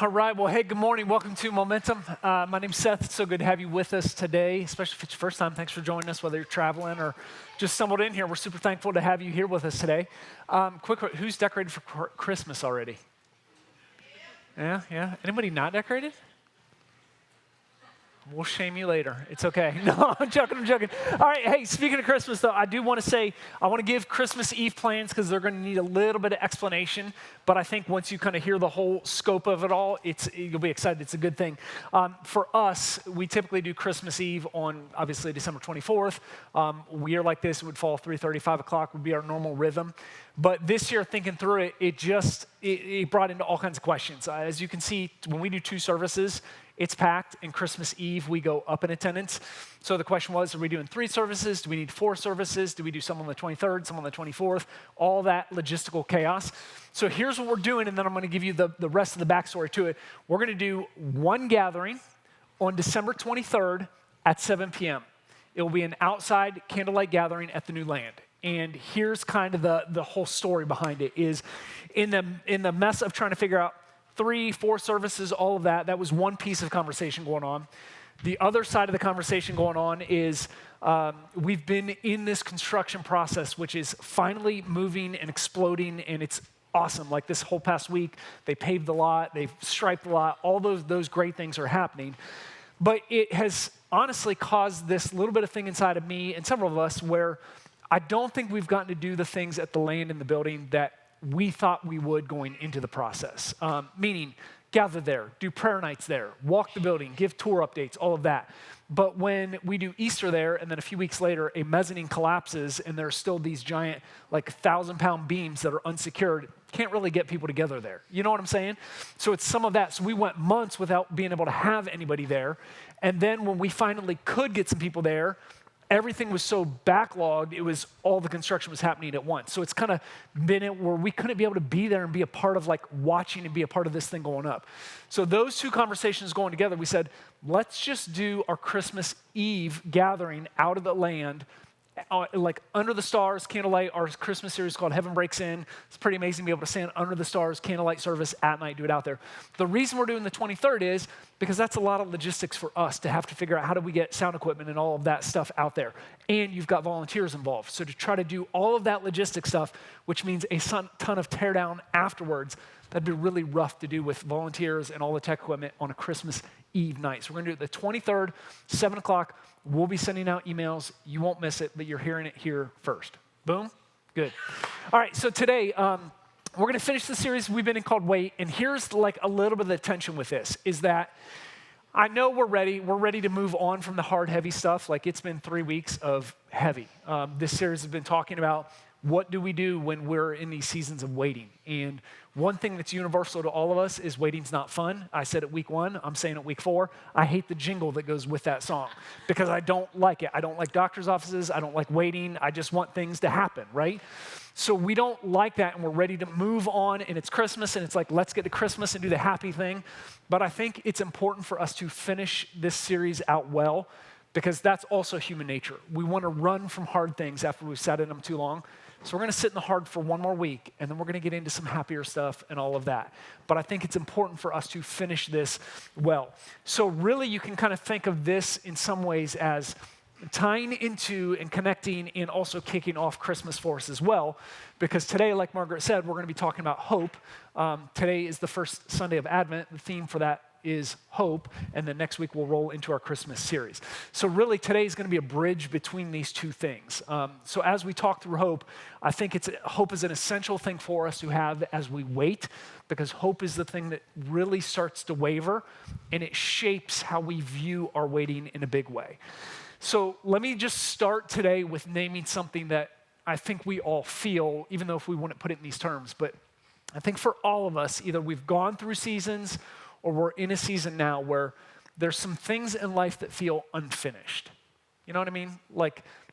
All right, well, hey, good morning. Welcome to Momentum. My name's Seth. It's so good to have you with us today, especially if it's your first time. Thanks for joining us, whether you're traveling or just stumbled in here. We're super thankful to have you here with us today. Who's decorated for Christmas already? Yeah. Anybody not decorated? We'll shame you later. It's okay. No, I'm joking. All right, hey, speaking of Christmas, though, I do want to say, I want to give Christmas Eve plans because they're going to need a little bit of explanation. But I think once you kind of hear the whole scope of it all, you'll be excited. It's a good thing. For us, we typically do Christmas Eve on, obviously, December 24th. A year like this, it would fall 3:30, 5 o'clock would be our normal rhythm. But this year, thinking through it, it brought into all kinds of questions. As you can see, when we do two services, it's packed, and Christmas Eve, we go up in attendance. So the question was, are we doing 3 services? Do we need 4 services? Do we do some on the 23rd, some on the 24th? All that logistical chaos. So here's what we're doing, and then I'm going to give you the rest of the backstory to it. We're going to do one gathering on December 23rd at 7 p.m. It will be an outside candlelight gathering at the new land. And here's kind of the whole story behind it is in the mess of trying to figure out 3, 4 services, all of that was one piece of conversation going on. The other side of the conversation going on is we've been in this construction process, which is finally moving and exploding, and it's awesome. Like this whole past week, they paved the lot, they've striped the lot, all those great things are happening. But it has honestly caused this little bit of thing inside of me and several of us where I don't think we've gotten to do the things at the land in the building that we thought we would going into the process, meaning gather there, do prayer nights there, walk the building, give tour updates, all of that. But when we do Easter there, and then a few weeks later, a mezzanine collapses, and there's still these giant, 1,000-pound beams that are unsecured, can't really get people together there. You know what I'm saying? So it's some of that. So we went months without being able to have anybody there. And then when we finally could get some people there, everything was so backlogged, all the construction was happening at once. So it's kind of been it where we couldn't be able to be there and be a part of watching and be a part of this thing going up. So those two conversations going together, we said, let's just do our Christmas Eve gathering out of the land, under the stars, candlelight. Our Christmas series is called Heaven Breaks In. It's pretty amazing to be able to stand under the stars, candlelight service at night, do it out there. The reason we're doing the 23rd is because that's a lot of logistics for us to have to figure out how do we get sound equipment and all of that stuff out there. And you've got volunteers involved. So to try to do all of that logistic stuff, which means a ton of tear down afterwards, that'd be really rough to do with volunteers and all the tech equipment on a Christmas Eve night. So we're going to do it the 23rd, 7 o'clock. We'll be sending out emails. You won't miss it, but you're hearing it here first. Boom? Good. All right, so today, we're going to finish the series we've been in called Wait, and here's a little bit of the tension with this, is that I know we're ready to move on from the hard, heavy stuff. It's been 3 weeks of heavy. This series has been talking about what do we do when we're in these seasons of waiting? And one thing that's universal to all of us is waiting's not fun. I said it week 1. I'm saying it week 4. I hate the jingle that goes with that song because I don't like it. I don't like doctor's offices. I don't like waiting. I just want things to happen, right? So we don't like that, and we're ready to move on, and it's Christmas, and it's let's get to Christmas and do the happy thing. But I think it's important for us to finish this series out well because that's also human nature. We want to run from hard things after we've sat in them too long. So we're going to sit in the hard for one more week, and then we're going to get into some happier stuff and all of that. But I think it's important for us to finish this well. So really, you can kind of think of this in some ways as tying into and connecting and also kicking off Christmas for us as well. Because today, like Margaret said, we're going to be talking about hope. Today is the first Sunday of Advent. The theme for that is hope, and then next week we'll roll into our Christmas series. So really today is going to be a bridge between these two things. So as we talk through hope, I think hope is an essential thing for us to have as we wait, because hope is the thing that really starts to waver, and it shapes how we view our waiting in a big way. So let me just start today with naming something that I think we all feel, even though if we wouldn't put it in these terms, but I think for all of us, either we've gone through seasons or we're in a season now where there's some things in life that feel unfinished. You know what I mean?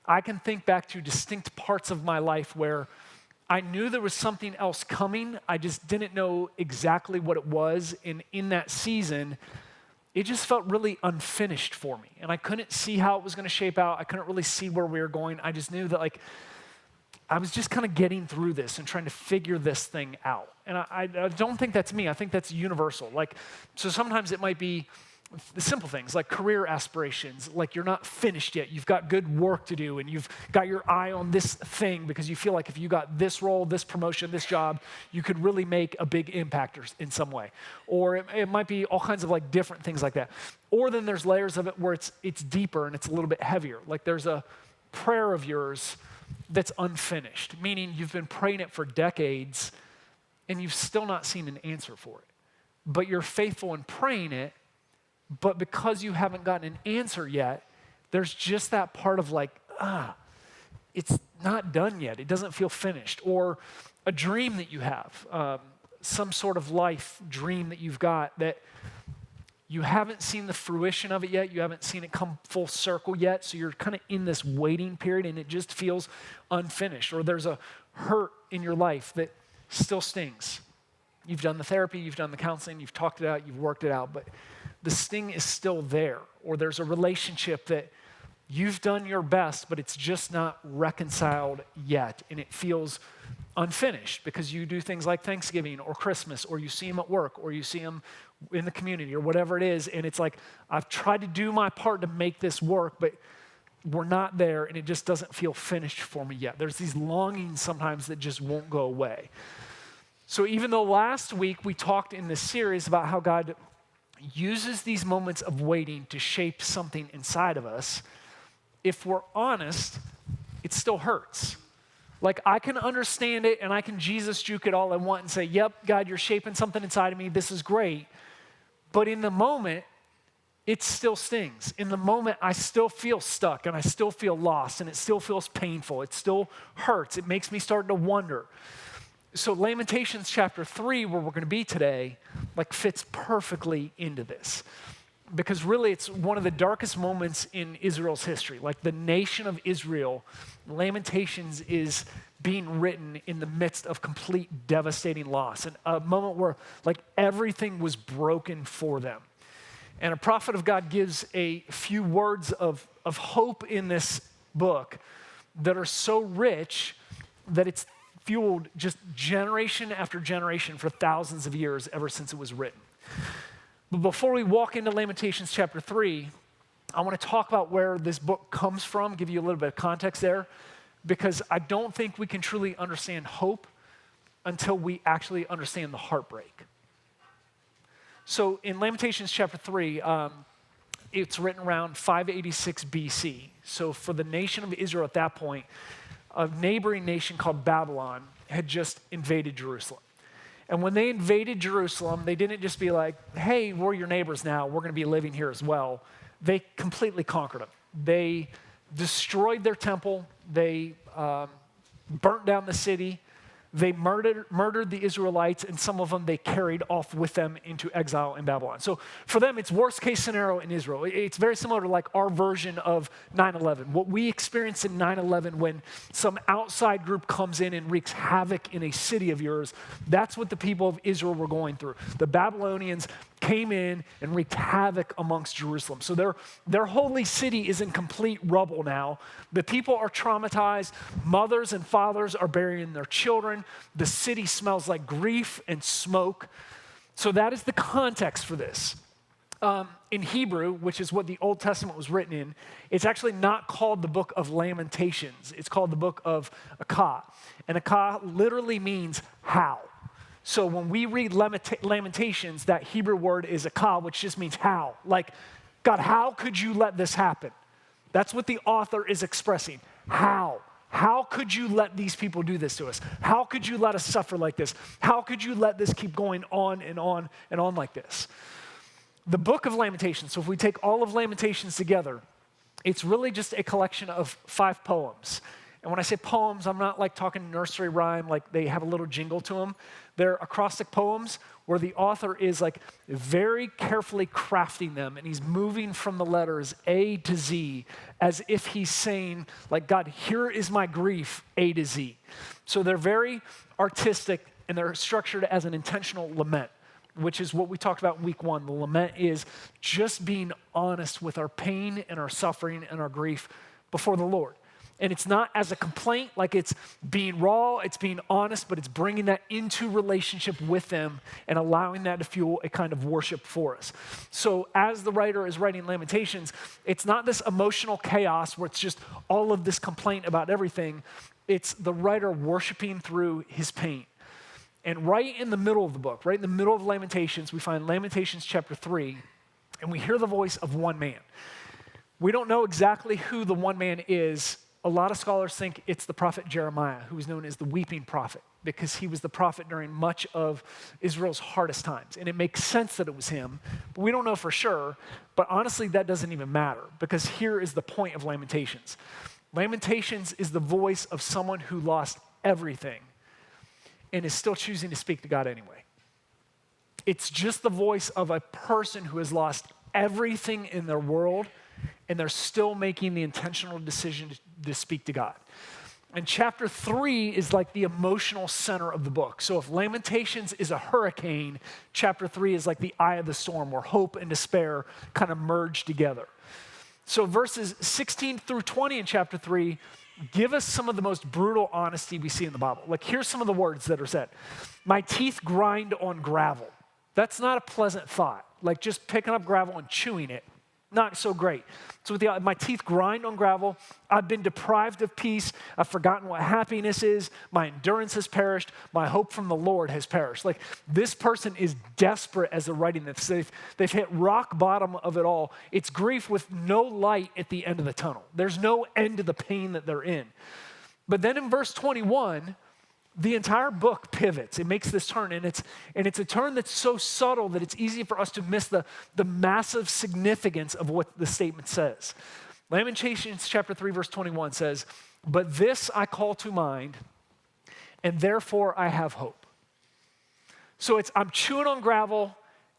I can think back to distinct parts of my life where I knew there was something else coming. I just didn't know exactly what it was. And in that season, it just felt really unfinished for me. And I couldn't see how it was going to shape out. I couldn't really see where we were going. I just knew that I was just kind of getting through this and trying to figure this thing out. And I don't think that's me. I think that's universal. Like, so sometimes it might be the simple things like career aspirations, like you're not finished yet. You've got good work to do and you've got your eye on this thing because you feel like if you got this role, this promotion, this job, you could really make a big impact in some way. Or it might be all kinds of like different things like that. Or then there's layers of it where it's deeper and it's a little bit heavier. Like there's a prayer of yours that's unfinished, meaning you've been praying it for decades and you've still not seen an answer for it. But you're faithful in praying it, but because you haven't gotten an answer yet, there's just that part of like, it's not done yet. It doesn't feel finished. Or a dream that you have, some sort of life dream that you've got that you haven't seen the fruition of it yet. You haven't seen it come full circle yet. So you're kind of in this waiting period and it just feels unfinished. Or there's a hurt in your life that still stings. You've done the therapy, you've done the counseling, you've talked it out, you've worked it out, but the sting is still there. Or there's a relationship that you've done your best, but it's just not reconciled yet. And it feels unfinished because you do things like Thanksgiving or Christmas, or you see them at work, or you see them in the community, or whatever it is. And it's like, I've tried to do my part to make this work, but we're not there, and it just doesn't feel finished for me yet. There's these longings sometimes that just won't go away. So even though last week we talked in this series about how God uses these moments of waiting to shape something inside of us, if we're honest, it still hurts. Like I can understand it and I can Jesus juke it all I want and say, yep, God, you're shaping something inside of me. This is great. But in the moment, it still stings. In the moment, I still feel stuck and I still feel lost and it still feels painful. It still hurts. It makes me start to wonder. So Lamentations chapter 3, where we're going to be today, like fits perfectly into this. Because really it's one of the darkest moments in Israel's history. Like the nation of Israel, Lamentations is being written in the midst of complete devastating loss. And a moment where like everything was broken for them. And a prophet of God gives a few words of hope in this book that are so rich that it's fueled just generation after generation for thousands of years ever since it was written. But before we walk into Lamentations chapter 3, I want to talk about where this book comes from, give you a little bit of context there, because I don't think we can truly understand hope until we actually understand the heartbreak. So in Lamentations chapter 3, it's written around 586 BC. So for the nation of Israel at that point, a neighboring nation called Babylon had just invaded Jerusalem. And when they invaded Jerusalem, they didn't just be like, hey, we're your neighbors now. We're going to be living here as well. They completely conquered them. They destroyed their temple. They burnt down the city. They murdered the Israelites, and some of them they carried off with them into exile in Babylon. So for them, it's worst case scenario in Israel. It's very similar to like our version of 9/11. What we experienced in 9/11 when some outside group comes in and wreaks havoc in a city of yours, that's what the people of Israel were going through. The Babylonians came in and wreaked havoc amongst Jerusalem. So their holy city is in complete rubble now. The people are traumatized. Mothers and fathers are burying their children. The city smells like grief and smoke. So that is the context for this. In Hebrew, which is what the Old Testament was written in, it's actually not called the book of Lamentations. It's called the book of Akah. And Akah literally means how. So when we read Lamentations, that Hebrew word is akah, which just means how. Like, God, how could you let this happen? That's what the author is expressing. How? How could you let these people do this to us? How could you let us suffer like this? How could you let this keep going on and on and on like this? The book of Lamentations, so if we take all of Lamentations together, it's really just a collection of 5 poems. And when I say poems, I'm not like talking nursery rhyme, like they have a little jingle to them. They're acrostic poems where the author is like very carefully crafting them, and he's moving from the letters A to Z as if he's saying, like, God, here is my grief, A to Z. So they're very artistic, and they're structured as an intentional lament, which is what we talked about in week 1. The lament is just being honest with our pain and our suffering and our grief before the Lord. And it's not as a complaint, like it's being raw, it's being honest, but it's bringing that into relationship with them and allowing that to fuel a kind of worship for us. So as the writer is writing Lamentations, it's not this emotional chaos where it's just all of this complaint about everything. It's the writer worshiping through his pain. And right in the middle of the book, right in the middle of Lamentations, we find Lamentations chapter 3, and we hear the voice of one man. We don't know exactly who the one man is. A lot of scholars think it's the prophet Jeremiah, who is known as the weeping prophet, because he was the prophet during much of Israel's hardest times. And it makes sense that it was him, but we don't know for sure. But honestly, that doesn't even matter, because here is the point of Lamentations. Lamentations is the voice of someone who lost everything and is still choosing to speak to God anyway. It's just the voice of a person who has lost everything in their world, and they're still making the intentional decision to speak to God. And chapter 3 is like the emotional center of the book. So if Lamentations is a hurricane, chapter 3 is like the eye of the storm, where hope and despair kind of merge together. So verses 16 through 20 in chapter 3 give us some of the most brutal honesty we see in the Bible. Like, here's some of the words that are said. My teeth grind on gravel. That's not a pleasant thought. Like just picking up gravel and chewing it. Not so great. So my teeth grind on gravel. I've been deprived of peace. I've forgotten what happiness is. My endurance has perished. My hope from the Lord has perished. Like, this person is desperate as they're writing this. They've hit rock bottom of it all. It's grief with no light at the end of the tunnel. There's no end to the pain that they're in. But then in verse 21, the entire book pivots. It makes this turn, and it's a turn that's so subtle that it's easy for us to miss the massive significance of what the statement says. Lamentations chapter 3, verse 21 says, but this I call to mind, and therefore I have hope. So I'm chewing on gravel,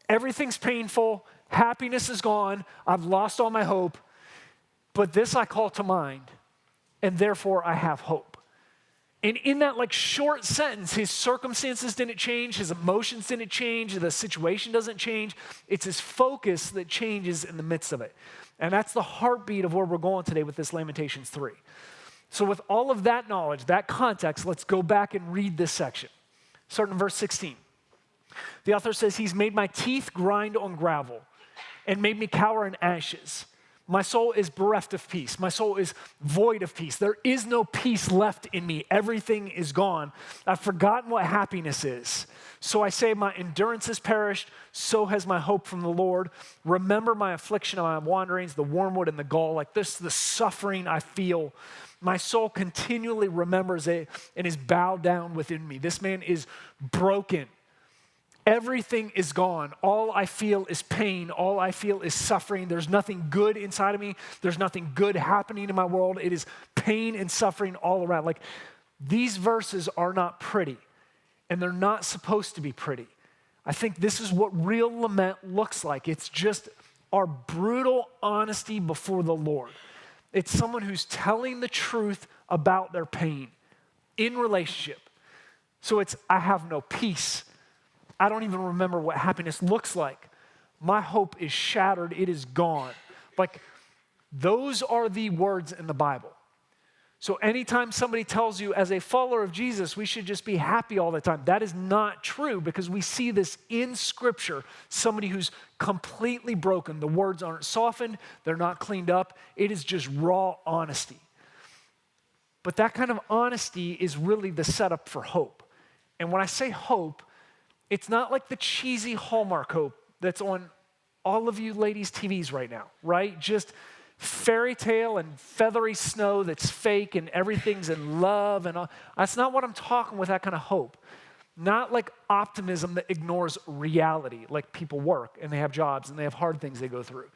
everything's painful, happiness is gone, I've lost all my hope, but this I call to mind, and therefore I have hope. And in that short sentence, his circumstances didn't change, his emotions didn't change, the situation doesn't change. It's his focus that changes in the midst of it. And that's the heartbeat of where we're going today with this Lamentations 3. So with all of that knowledge, that context, let's go back and read this section. Starting in verse 16. The author says, he's made my teeth grind on gravel and made me cower in ashes. My soul is bereft of peace. My soul is void of peace. There is no peace left in me. Everything is gone. I've forgotten what happiness is. So I say, my endurance has perished. So has my hope from the Lord. Remember my affliction and my wanderings, the wormwood and the gall. Like this, the suffering I feel. My soul continually remembers it and is bowed down within me. This man is broken. Everything is gone. All I feel is pain. All I feel is suffering. There's nothing good inside of me. There's nothing good happening in my world. It is pain and suffering all around. Like, these verses are not pretty, and they're not supposed to be pretty. I think this is what real lament looks like. It's just our brutal honesty before the Lord. It's someone who's telling the truth about their pain in relationship. So it's, I have no peace. I don't even remember what happiness looks like. My hope is shattered. It is gone. Like, those are the words in the Bible. So anytime somebody tells you as a follower of Jesus, we should just be happy all the time, that is not true, because we see this in Scripture, somebody who's completely broken. The words aren't softened. They're not cleaned up. It is just raw honesty. But that kind of honesty is really the setup for hope. And when I say hope, it's not like the cheesy Hallmark hope that's on all of you ladies' TVs right now, right? Just fairy tale and feathery snow that's fake and everything's in love and all. That's not what I'm talking with, that kind of hope. Not like optimism that ignores reality, like people work and they have jobs and they have hard things they go through.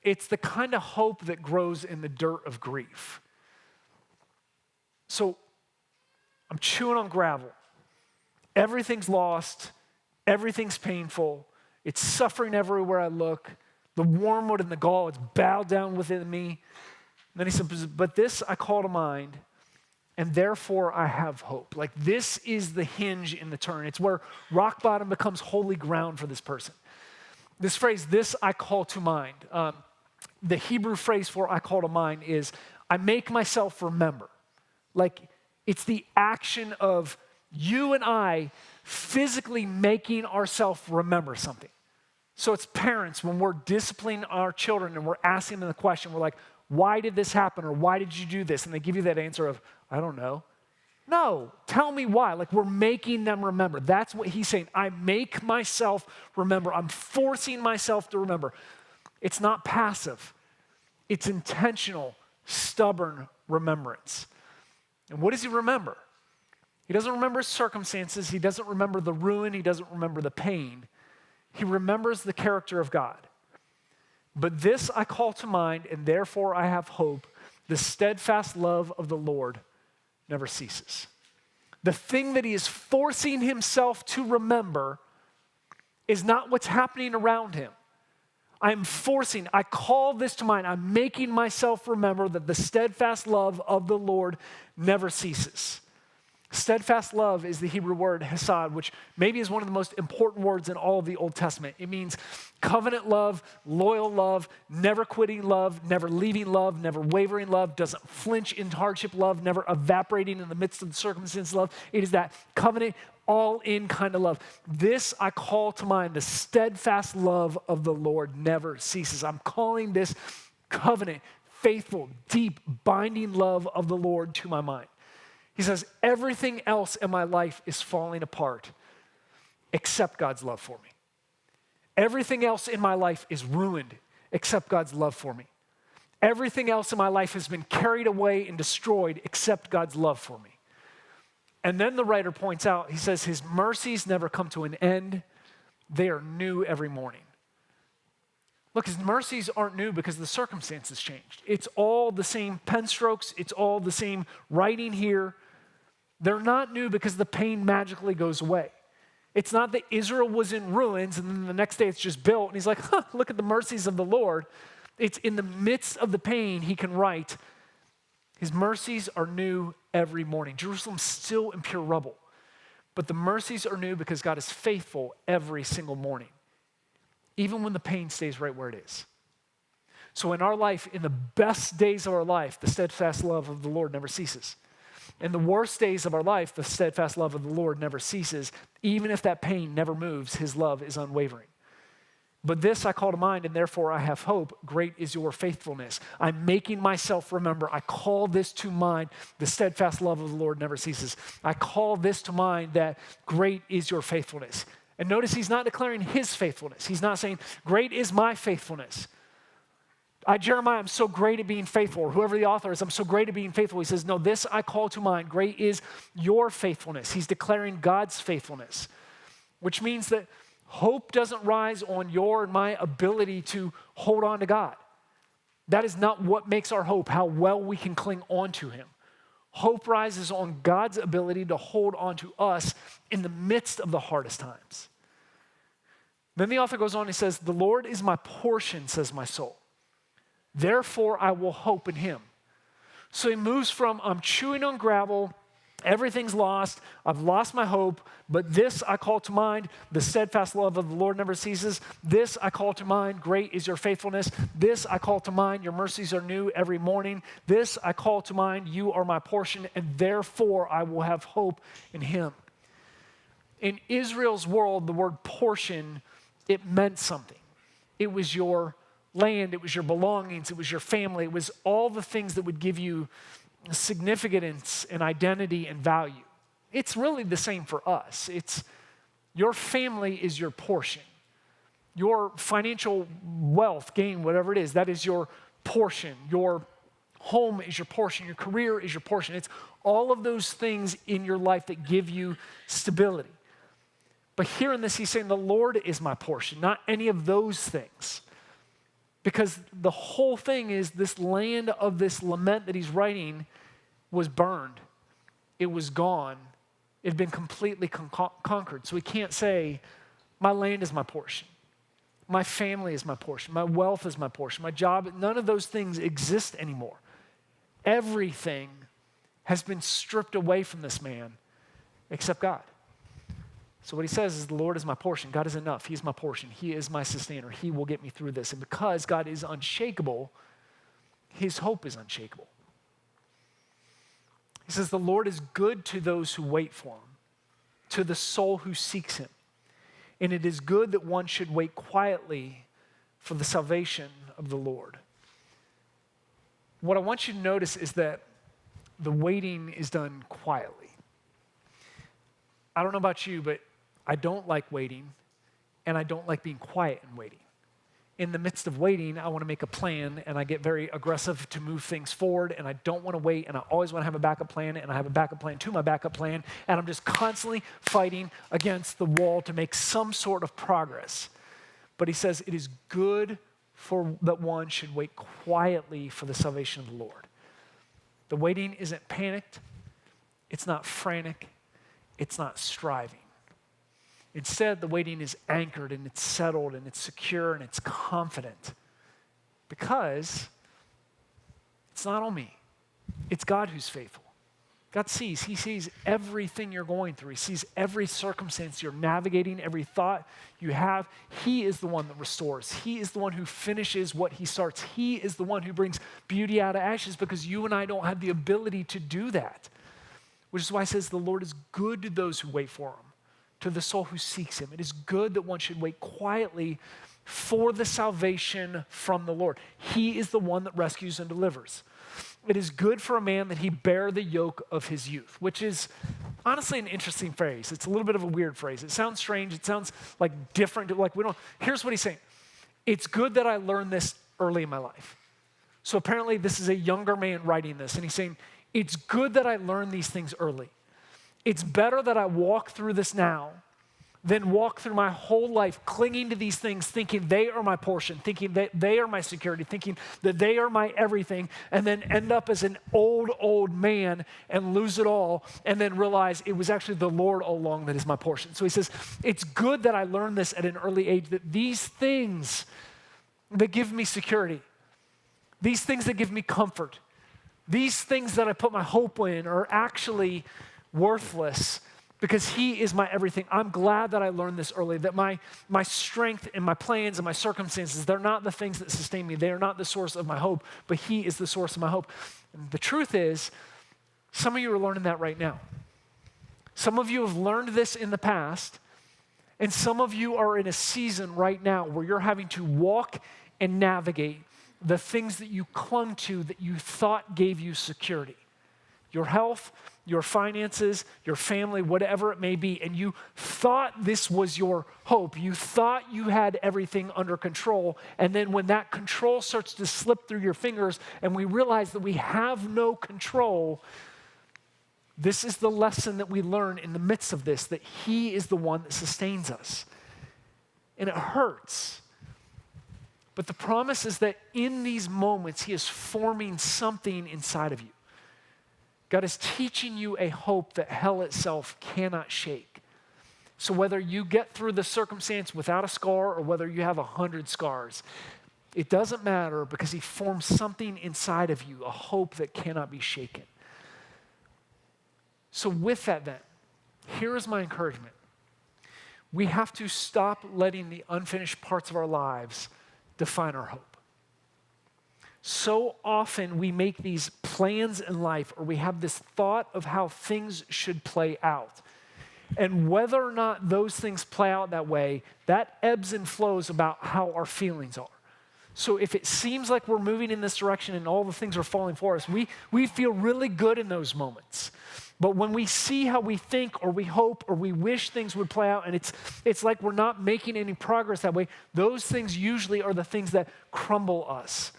It's the kind of hope that grows in the dirt of grief. So I'm chewing on gravel. Everything's lost. Everything's painful. It's suffering everywhere I look. The wormwood and the gall, it's bowed down within me. And then he says, but this I call to mind, and therefore I have hope. Like, this is the hinge in the turn. It's where rock bottom becomes holy ground for this person. This phrase, this I call to mind. The Hebrew phrase for I call to mind is, I make myself remember. Like, it's the action of you and I physically making ourselves remember something. So it's parents, when we're disciplining our children and we're asking them the question, we're like, why did this happen? Or why did you do this? And they give you that answer of, I don't know. No, tell me why. Like, we're making them remember. That's what he's saying. I make myself remember. I'm forcing myself to remember. It's not passive. It's intentional, stubborn remembrance. And what does he remember? He doesn't remember his circumstances. He doesn't remember the ruin. He doesn't remember the pain. He remembers the character of God. But this I call to mind, and therefore I have hope. The steadfast love of the Lord never ceases. The thing that he is forcing himself to remember is not what's happening around him. I call this to mind. I'm making myself remember that the steadfast love of the Lord never ceases. Steadfast love is the Hebrew word hesed, which maybe is one of the most important words in all of the Old Testament. It means covenant love, loyal love, never quitting love, never leaving love, never wavering love, doesn't flinch in hardship love, never evaporating in the midst of the circumstance love. It is that covenant, all-in kind of love. This I call to mind, the steadfast love of the Lord never ceases. I'm calling this covenant, faithful, deep, binding love of the Lord to my mind. He says, everything else in my life is falling apart except God's love for me. Everything else in my life is ruined except God's love for me. Everything else in my life has been carried away and destroyed except God's love for me. And then the writer points out, he says, his mercies never come to an end. They are new every morning. Look, his mercies aren't new because the circumstances changed. It's all the same pen strokes. It's all the same writing here. They're not new because the pain magically goes away. It's not that Israel was in ruins and then the next day it's just built and he's like, look at the mercies of the Lord. It's in the midst of the pain he can write, his mercies are new every morning. Jerusalem's still in pure rubble, but the mercies are new because God is faithful every single morning, even when the pain stays right where it is. So in our life, in the best days of our life, the steadfast love of the Lord never ceases. In the worst days of our life, the steadfast love of the Lord never ceases. Even if that pain never moves, his love is unwavering. But this I call to mind, and therefore I have hope. Great is your faithfulness. I'm making myself remember. I call this to mind. The steadfast love of the Lord never ceases. I call this to mind that great is your faithfulness. And notice he's not declaring his faithfulness. He's not saying, great is my faithfulness. Jeremiah, I'm so great at being faithful. Or whoever the author is, I'm so great at being faithful. He says, no, this I call to mind. Great is your faithfulness. He's declaring God's faithfulness, which means that hope doesn't rise on your and my ability to hold on to God. That is not what makes our hope, how well we can cling on to him. Hope rises on God's ability to hold on to us in the midst of the hardest times. Then the author goes on and says, the Lord is my portion, says my soul. Therefore, I will hope in him. So he moves from, I'm chewing on gravel, everything's lost, I've lost my hope, but this I call to mind, the steadfast love of the Lord never ceases. This I call to mind, great is your faithfulness. This I call to mind, your mercies are new every morning. This I call to mind, you are my portion, and therefore I will have hope in him. In Israel's world, the word portion, it meant something. It was your land, it was your belongings, it was your family, it was all the things that would give you significance and identity and value. It's really the same for us. It's your family is your portion. Your financial wealth, gain, whatever it is, that is your portion. Your home is your portion. Your career is your portion. It's all of those things in your life that give you stability. But here in this, he's saying the Lord is my portion, not any of those things. Because the whole thing is this land of this lament that he's writing was burned. It was gone. It had been completely conquered. So he can't say, my land is my portion. My family is my portion. My wealth is my portion. My job, none of those things exist anymore. Everything has been stripped away from this man except God. So what he says is, the Lord is my portion. God is enough. He is my portion. He is my sustainer. He will get me through this. And because God is unshakable, his hope is unshakable. He says, the Lord is good to those who wait for him, to the soul who seeks him. And it is good that one should wait quietly for the salvation of the Lord. What I want you to notice is that the waiting is done quietly. I don't know about you, but I don't like waiting, and I don't like being quiet and waiting. In the midst of waiting, I want to make a plan, and I get very aggressive to move things forward, and I don't want to wait, and I always want to have a backup plan, and I have a backup plan to my backup plan, and I'm just constantly fighting against the wall to make some sort of progress. But he says it is good for that one should wait quietly for the salvation of the Lord. The waiting isn't panicked, it's not frantic, it's not striving. Instead, the waiting is anchored and it's settled and it's secure and it's confident because it's not on me. It's God who's faithful. God sees. He sees everything you're going through. He sees every circumstance you're navigating, every thought you have. He is the one that restores. He is the one who finishes what he starts. He is the one who brings beauty out of ashes because you and I don't have the ability to do that, which is why it says the Lord is good to those who wait for him, to the soul who seeks him. It is good that one should wait quietly for the salvation from the Lord. He is the one that rescues and delivers. It is good for a man that he bear the yoke of his youth, which is honestly an interesting phrase. It's a little bit of a weird phrase. It sounds strange. It sounds like different. Like we don't. Here's what he's saying. It's good that I learned this early in my life. So apparently this is a younger man writing this, and he's saying, it's good that I learned these things early. It's better that I walk through this now than walk through my whole life clinging to these things, thinking they are my portion, thinking that they are my security, thinking that they are my everything, and then end up as an old man and lose it all, and then realize it was actually the Lord all along that is my portion. So he says, it's good that I learned this at an early age, that these things that give me security, these things that give me comfort, these things that I put my hope in are actually worthless because he is my everything. I'm glad that I learned this early, that my strength and my plans and my circumstances, they're not the things that sustain me. They are not the source of my hope, but he is the source of my hope. And the truth is, some of you are learning that right now. Some of you have learned this in the past, and some of you are in a season right now where you're having to walk and navigate the things that you clung to that you thought gave you security. Your health, your finances, your family, whatever it may be, and you thought this was your hope. You thought you had everything under control, and then when that control starts to slip through your fingers and we realize that we have no control, this is the lesson that we learn in the midst of this, that he is the one that sustains us. And it hurts. But the promise is that in these moments, he is forming something inside of you. God is teaching you a hope that hell itself cannot shake. So whether you get through the circumstance without a scar or whether you have 100 scars, it doesn't matter because he forms something inside of you, a hope that cannot be shaken. So with that then, here is my encouragement. We have to stop letting the unfinished parts of our lives define our hope. So often we make these plans in life, or we have this thought of how things should play out. And whether or not those things play out that way, that ebbs and flows about how our feelings are. So if it seems like we're moving in this direction and all the things are falling for us, we feel really good in those moments. But when we see how we think or we hope or we wish things would play out and it's like we're not making any progress that way, those things usually are the things that crumble us.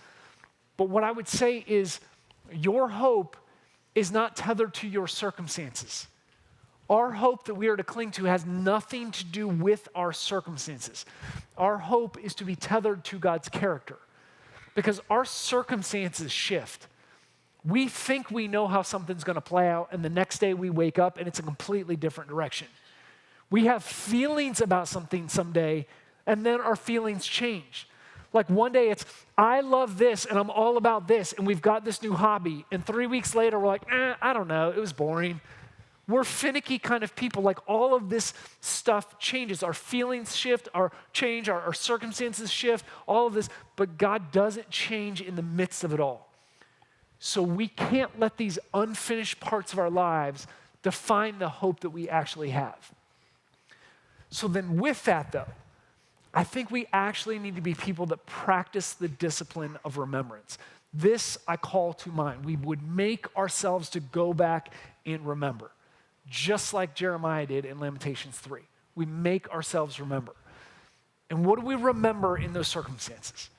But what I would say is your hope is not tethered to your circumstances. Our hope that we are to cling to has nothing to do with our circumstances. Our hope is to be tethered to God's character because our circumstances shift. We think we know how something's going to play out, and the next day we wake up and it's a completely different direction. We have feelings about something someday, and then our feelings change. Like one day it's, I love this and I'm all about this and we've got this new hobby. And 3 weeks later, we're like, I don't know, it was boring. We're finicky kind of people. Like all of this stuff changes. Our feelings shift, our circumstances shift, all of this. But God doesn't change in the midst of it all. So we can't let these unfinished parts of our lives define the hope that we actually have. So then with that though, I think we actually need to be people that practice the discipline of remembrance. This I call to mind. We would make ourselves to go back and remember, just like Jeremiah did in Lamentations 3. We make ourselves remember. And what do we remember in those circumstances?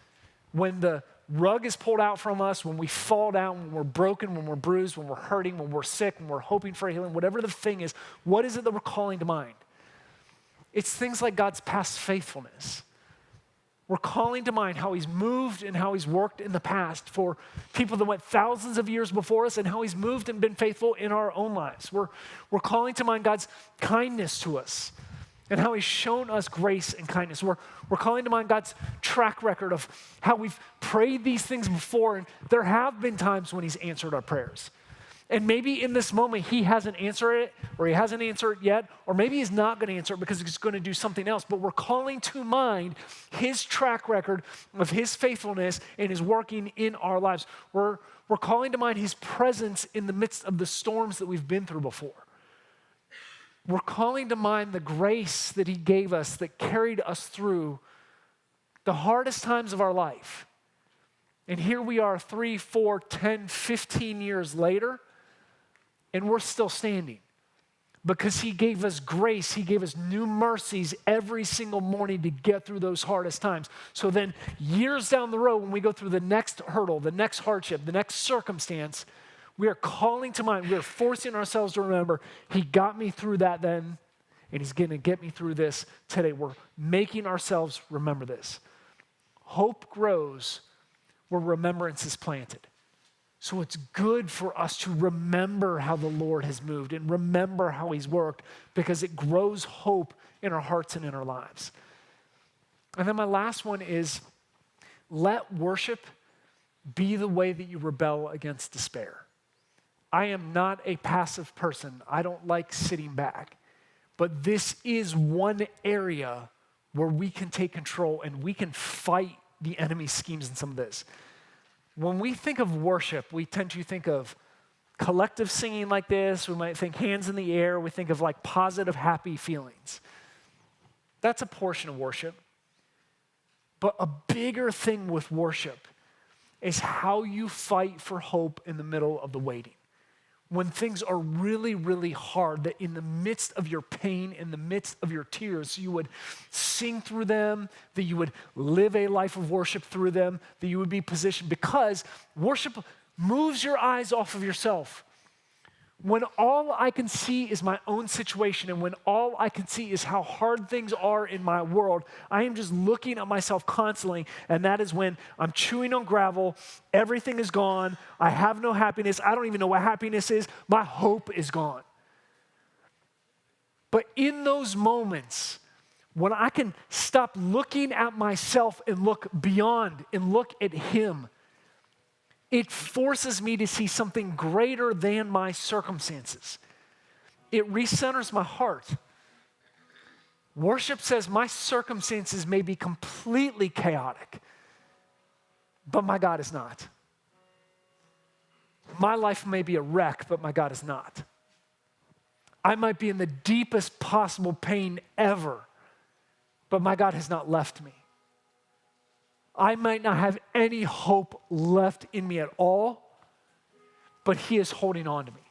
When the rug is pulled out from us, when we fall down, when we're broken, when we're bruised, when we're hurting, when we're sick, when we're hoping for healing, whatever the thing is, what is it that we're calling to mind? It's things like God's past faithfulness. We're calling to mind how he's moved and how he's worked in the past for people that went thousands of years before us and how he's moved and been faithful in our own lives. We're calling to mind God's kindness to us and how he's shown us grace and kindness. We're calling to mind God's track record of how we've prayed these things before, and there have been times when he's answered our prayers. And maybe in this moment he hasn't answered it, or he hasn't answered it yet, or maybe he's not going to answer it because he's going to do something else. But we're calling to mind his track record of his faithfulness and his working in our lives. We're calling to mind his presence in the midst of the storms that we've been through before. We're calling to mind the grace that he gave us that carried us through the hardest times of our life. And here we are 3, 4, 10, 15 years later, and we're still standing because he gave us grace. He gave us new mercies every single morning to get through those hardest times. So then years down the road, when we go through the next hurdle, the next hardship, the next circumstance, we are calling to mind, we are forcing ourselves to remember, he got me through that then, and he's going to get me through this today. We're making ourselves remember this. Hope grows where remembrance is planted. So it's good for us to remember how the Lord has moved and remember how he's worked, because it grows hope in our hearts and in our lives. And then my last one is, let worship be the way that you rebel against despair. I am not a passive person. I don't like sitting back. But this is one area where we can take control and we can fight the enemy's schemes in some of this. When we think of worship, we tend to think of collective singing like this. We might think hands in the air. We think of like positive, happy feelings. That's a portion of worship. But a bigger thing with worship is how you fight for hope in the middle of the waiting. When things are really, really hard, that in the midst of your pain, in the midst of your tears, you would sing through them, that you would live a life of worship through them, that you would be positioned, because worship moves your eyes off of yourself. When all I can see is my own situation, and when all I can see is how hard things are in my world, I am just looking at myself constantly, and that is when I'm chewing on gravel, everything is gone, I have no happiness, I don't even know what happiness is, my hope is gone. But in those moments, when I can stop looking at myself and look beyond and look at him, it forces me to see something greater than my circumstances. It recenters my heart. Worship says my circumstances may be completely chaotic, but my God is not. My life may be a wreck, but my God is not. I might be in the deepest possible pain ever, but my God has not left me. I might not have any hope left in me at all, but he is holding on to me.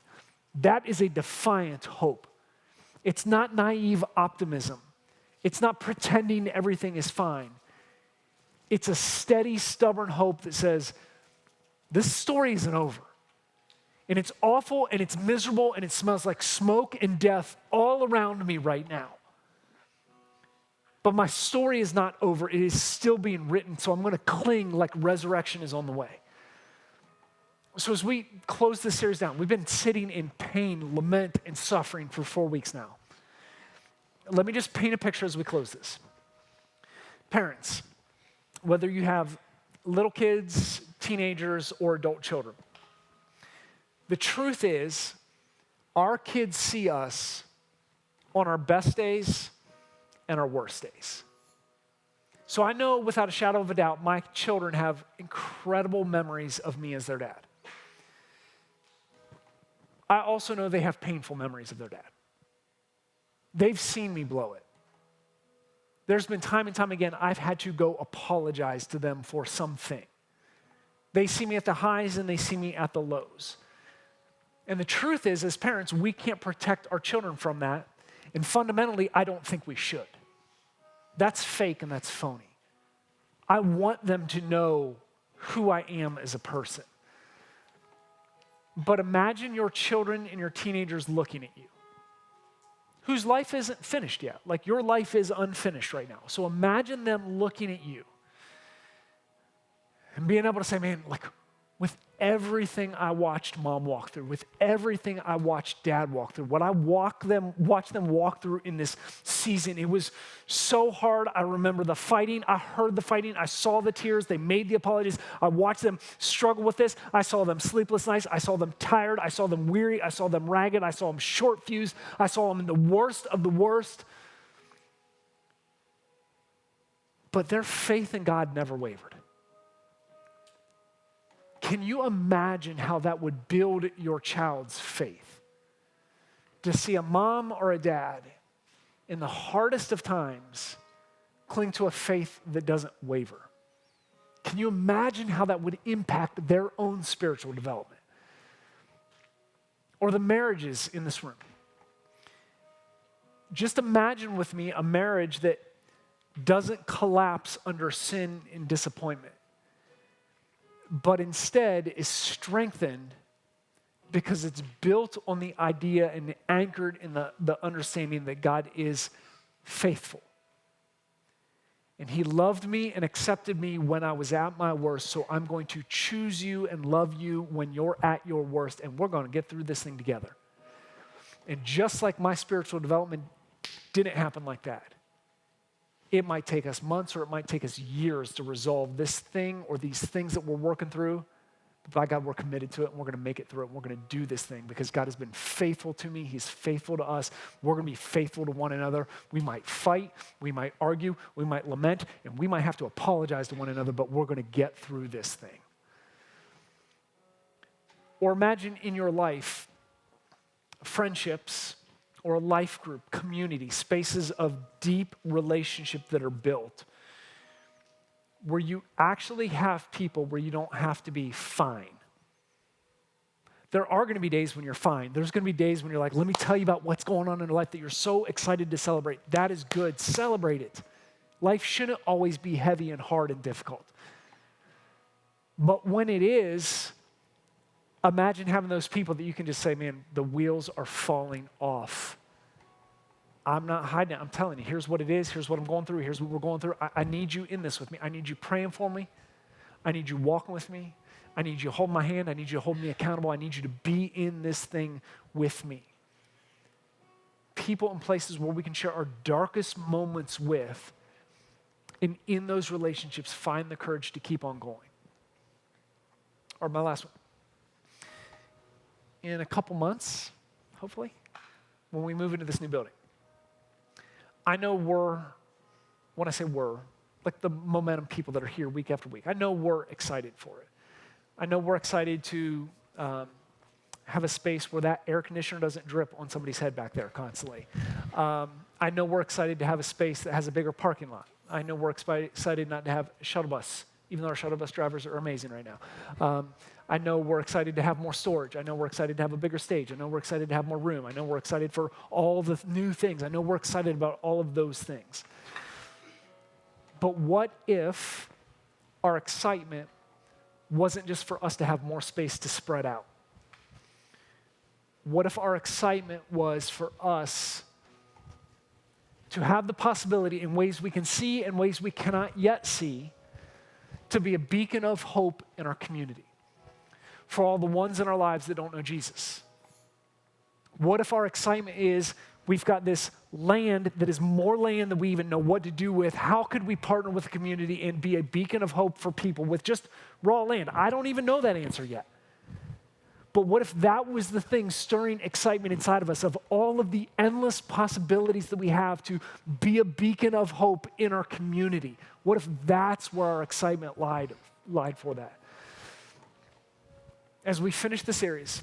That is a defiant hope. It's not naive optimism. It's not pretending everything is fine. It's a steady, stubborn hope that says, this story isn't over. And it's awful, and it's miserable, and it smells like smoke and death all around me right now. But my story is not over. It is still being written, so I'm going to cling like resurrection is on the way. So as we close this series down, we've been sitting in pain, lament, and suffering for 4 weeks now. Let me just paint a picture as we close this. Parents, whether you have little kids, teenagers, or adult children, the truth is our kids see us on our best days and our worst days. So I know without a shadow of a doubt, my children have incredible memories of me as their dad. I also know they have painful memories of their dad. They've seen me blow it. There's been time and time again, I've had to go apologize to them for something. They see me at the highs and they see me at the lows. And the truth is, as parents, we can't protect our children from that. And fundamentally, I don't think we should. That's fake and that's phony. I want them to know who I am as a person. But imagine your children and your teenagers looking at you, whose life isn't finished yet. Like your life is unfinished right now. So imagine them looking at you and being able to say, man, like with everything I watched mom walk through, with everything I watched dad walk through, what I watched them walk through in this season, it was so hard. I remember the fighting. I heard the fighting. I saw the tears. They made the apologies. I watched them struggle with this. I saw them sleepless nights. I saw them tired. I saw them weary. I saw them ragged. I saw them short fused. I saw them in the worst of the worst. But their faith in God never wavered. Can you imagine how that would build your child's faith? To see a mom or a dad in the hardest of times cling to a faith that doesn't waver. Can you imagine how that would impact their own spiritual development? Or the marriages in this room. Just imagine with me a marriage that doesn't collapse under sin and disappointment, but instead is strengthened because it's built on the idea and anchored in the understanding that God is faithful. And he loved me and accepted me when I was at my worst, so I'm going to choose you and love you when you're at your worst, and we're going to get through this thing together. And just like my spiritual development didn't happen like that, it might take us months or it might take us years to resolve this thing or these things that we're working through. But by God, we're committed to it and we're going to make it through it. And we're going to do this thing because God has been faithful to me. He's faithful to us. We're going to be faithful to one another. We might fight, we might argue, we might lament, and we might have to apologize to one another, but we're going to get through this thing. Or imagine in your life, friendships or a life group, community, spaces of deep relationship that are built where you actually have people where you don't have to be fine. There are going to be days when you're fine. There's going to be days when you're like, let me tell you about what's going on in your life that you're so excited to celebrate. That is good. Celebrate it. Life shouldn't always be heavy and hard and difficult. But when it is, imagine having those people that you can just say, man, the wheels are falling off. I'm not hiding it. I'm telling you, here's what it is. Here's what I'm going through. Here's what we're going through. I need you in this with me. I need you praying for me. I need you walking with me. I need you to hold my hand. I need you to hold me accountable. I need you to be in this thing with me. People and places where we can share our darkest moments with, and in those relationships, find the courage to keep on going. Or my last one. In a couple months, hopefully, when we move into this new building, I know when I say we're, like the momentum people that are here week after week, I know we're excited for it. I know we're excited to have a space where that air conditioner doesn't drip on somebody's head back there constantly. I know we're excited to have a space that has a bigger parking lot. I know we're excited not to have a shuttle bus, even though our shuttle bus drivers are amazing right now. I know we're excited to have more storage. I know we're excited to have a bigger stage. I know we're excited to have more room. I know we're excited for all the new things. I know we're excited about all of those things. But what if our excitement wasn't just for us to have more space to spread out? What if our excitement was for us to have the possibility in ways we can see and ways we cannot yet see to be a beacon of hope in our community for all the ones in our lives that don't know Jesus? What if our excitement is we've got this land that is more land than we even know what to do with? How could we partner with the community and be a beacon of hope for people with just raw land? I don't even know that answer yet. But what if that was the thing stirring excitement inside of us of all of the endless possibilities that we have to be a beacon of hope in our community? What if that's where our excitement lied for that? As we finish the series,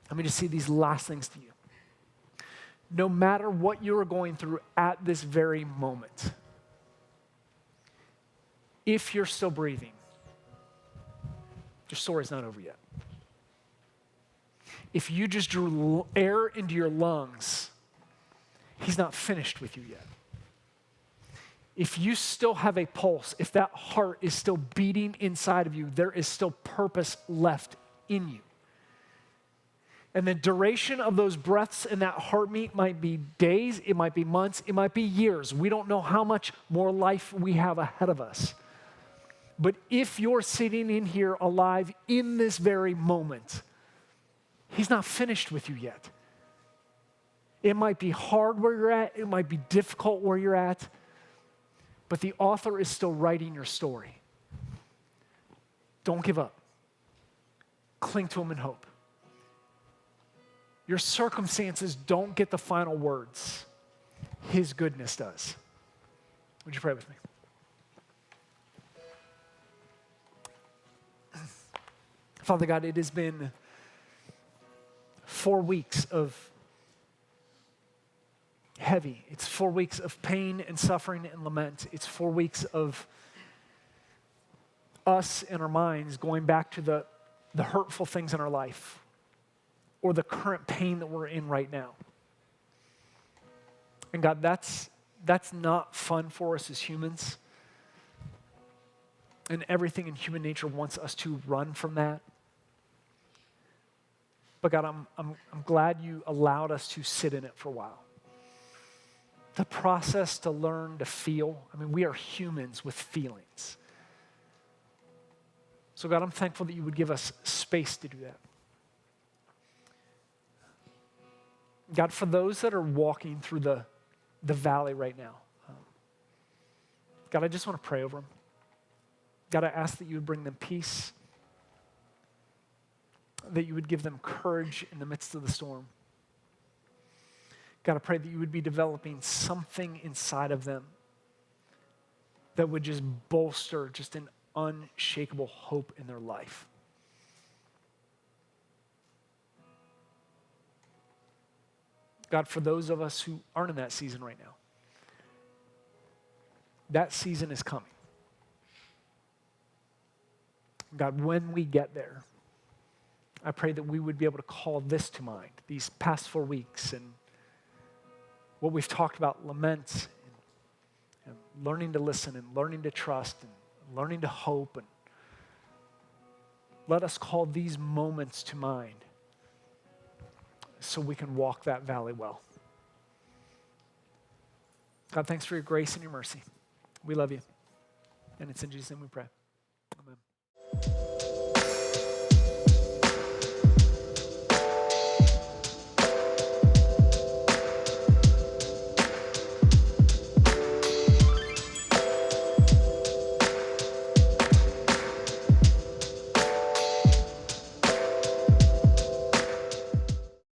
Let me just say these last things to you. No matter what you are going through at this very moment, if you're still breathing, your story's not over yet. If you just drew air into your lungs, he's not finished with you yet. If you still have a pulse, if that heart is still beating inside of you, there is still purpose left in you. And the duration of those breaths and that heartbeat might be days, it might be months, it might be years. We don't know how much more life we have ahead of us. But if you're sitting in here alive in this very moment, he's not finished with you yet. It might be hard where you're at, it might be difficult where you're at, but the author is still writing your story. Don't give up. Cling to him in hope. Your circumstances don't get the final words. His goodness does. Would you pray with me? Father God, it has been 4 weeks of heavy. It's 4 weeks of pain and suffering and lament. It's 4 weeks of us in our minds going back to the hurtful things in our life or the current pain that we're in right now. And God, that's not fun for us as humans. And everything in human nature wants us to run from that. But God, I'm glad you allowed us to sit in it for a while. The process to learn to feel. I mean, we are humans with feelings. So God, I'm thankful that you would give us space to do that. God, for those that are walking through the valley right now, God, I just want to pray over them. God, I ask that you would bring them peace, that you would give them courage in the midst of the storm. God, I pray that you would be developing something inside of them that would just bolster just an unshakable hope in their life. God, for those of us who aren't in that season right now, that season is coming. God, when we get there, I pray that we would be able to call this to mind, these past 4 weeks and what we've talked about, lament and learning to listen and learning to trust and learning to hope. And let us call these moments to mind so we can walk that valley well. God, thanks for your grace and your mercy. We love you. And it's in Jesus' name we pray. Amen.